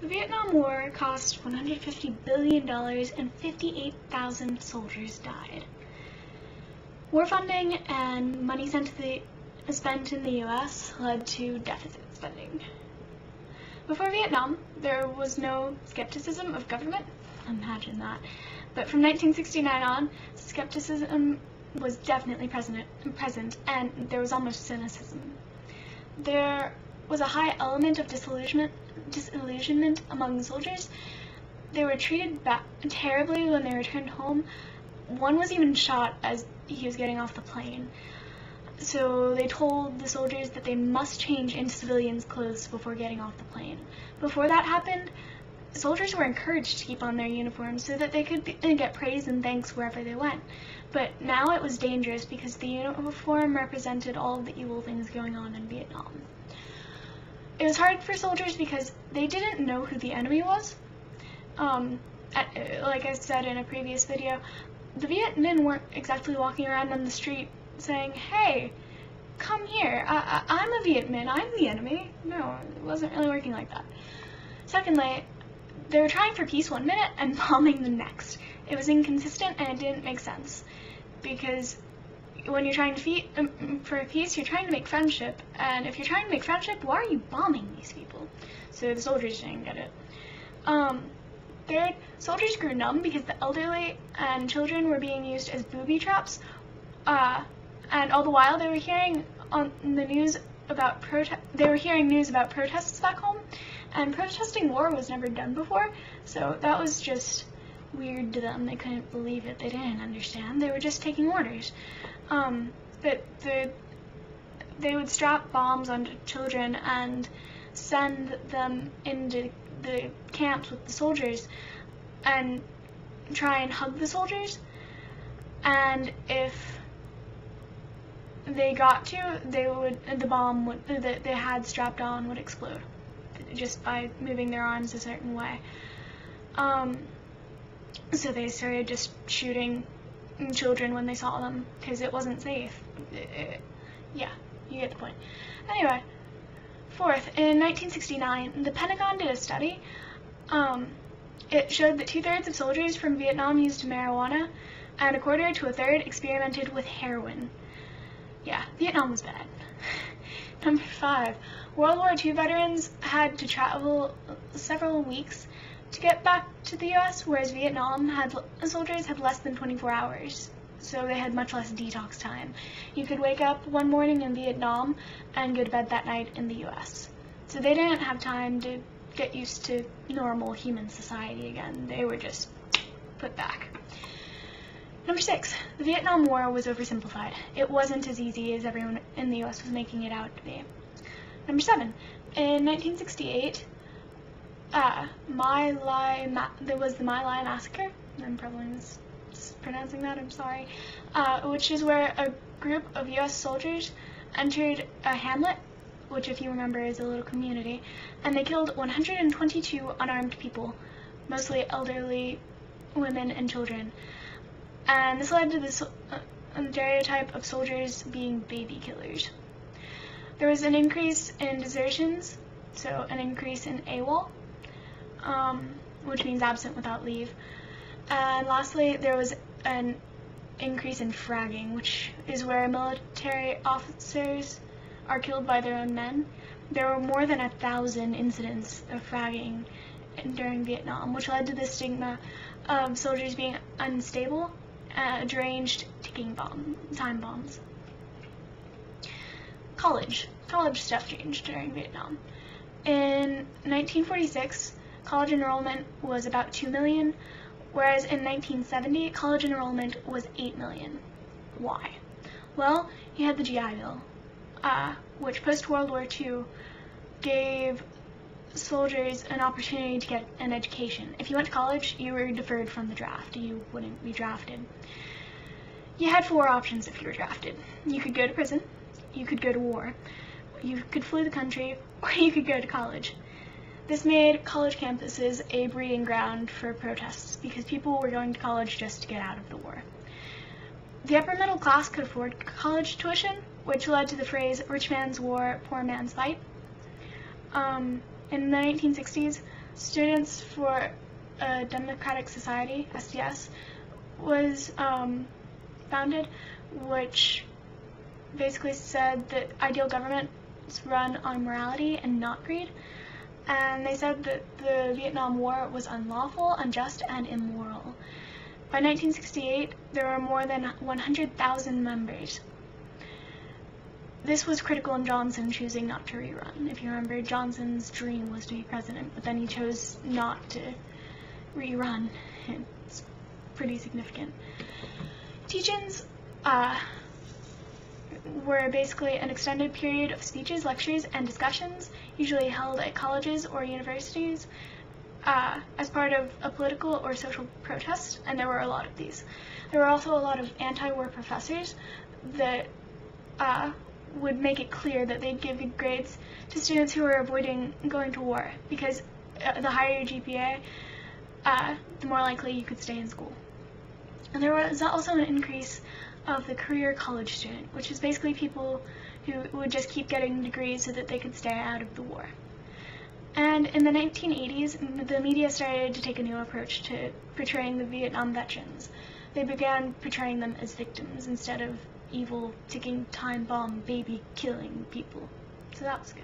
The Vietnam War cost $150 billion and 58,000 soldiers died. War funding and money spent in the US led to deficit spending. Before Vietnam, there was no skepticism of government. Imagine that. But from 1969 on, skepticism was definitely present, and there was almost cynicism. There was a high element of disillusionment among the soldiers. They were treated terribly when they returned home. One was even shot as he was getting off the plane. So they told the soldiers that they must change into civilians' clothes before getting off the plane. Before that happened, soldiers were encouraged to keep on their uniforms so that they could get praise and thanks wherever they went. But now it was dangerous because the uniform represented all of the evil things going on in Vietnam. It was hard for soldiers because they didn't know who the enemy was. Like I said in a previous video, the Viet Minh weren't exactly walking around on the street saying, "Hey, come here, I'm a Viet Minh, I'm the enemy." No, it wasn't really working like that. Secondly, they were trying for peace one minute and bombing the next. It was inconsistent and it didn't make sense, because when you're trying for peace, you're trying to make friendship, and if you're trying to make friendship, why are you bombing these people? So the soldiers didn't get it. Third, soldiers grew numb because the elderly and children were being used as booby traps, and all the while they were hearing on the news about news about protests back home, and protesting war was never done before, so that was just weird to them. They couldn't believe it. They didn't understand. They were just taking orders. But they would strap bombs onto children and send them into the camps with the soldiers and try and hug the soldiers, and if they got to, the bomb that they had strapped on would explode just by moving their arms a certain way. So they started just shooting children when they saw them because it wasn't safe. Yeah, you get the point. Anyway, fourth, in 1969, the Pentagon did a study. It showed that 2/3 of soldiers from Vietnam used marijuana, and 1/4 to 1/3 experimented with heroin. Yeah, Vietnam was bad. Number 5, World War II veterans had to travel several weeks to get back to the US, whereas Vietnam soldiers had less than 24 hours, so they had much less detox time. You could wake up one morning in Vietnam and go to bed that night in the US. So they didn't have time to get used to normal human society again. They were just put back. Number 6, the Vietnam War was oversimplified. It wasn't as easy as everyone in the US was making it out to be. Number 7, in 1968, there was the My Lai massacre. I'm probably mispronouncing that, I'm sorry. Which is where a group of US soldiers entered a hamlet, which, if you remember, is a little community, and they killed 122 unarmed people, mostly elderly women and children. And this led to this stereotype of soldiers being baby killers. There was an increase in desertions, so an increase in AWOL, which means absent without leave. And lastly, there was an increase in fragging, which is where military officers are killed by their own men. There were more than 1,000 incidents of fragging during Vietnam, which led to the stigma of soldiers being unstable, deranged, ticking time bombs. College stuff changed during Vietnam. In 1946, college enrollment was about 2 million, whereas in 1970, college enrollment was 8 million. Why? Well, you had the GI Bill, which post-World War II gave soldiers an opportunity to get an education. If you went to college, you were deferred from the draft. You wouldn't be drafted. You had 4 options if you were drafted. You could go to prison, you could go to war, you could flee the country, or you could go to college. This made college campuses a breeding ground for protests because people were going to college just to get out of the war. The upper middle class could afford college tuition, which led to the phrase "rich man's war, poor man's fight." In the 1960s, Students for a Democratic Society, SDS, was founded, which basically said that ideal governments run on morality and not greed. And they said that the Vietnam War was unlawful, unjust, and immoral. By 1968, there were more than 100,000 members. This was critical in Johnson choosing not to rerun. If you remember, Johnson's dream was to be president, but then he chose not to rerun. It's pretty significant. Teach-ins were basically an extended period of speeches, lectures, and discussions, usually held at colleges or universities, as part of a political or social protest, and there were a lot of these. There were also a lot of anti-war professors that would make it clear that they'd give good grades to students who were avoiding going to war, because the higher your GPA, the more likely you could stay in school. And there was also an increase of the career college student, which is basically people who would just keep getting degrees so that they could stay out of the war. And in the 1980s, the media started to take a new approach to portraying the Vietnam veterans. They began portraying them as victims instead of evil, ticking time bomb, baby killing people. So that was good.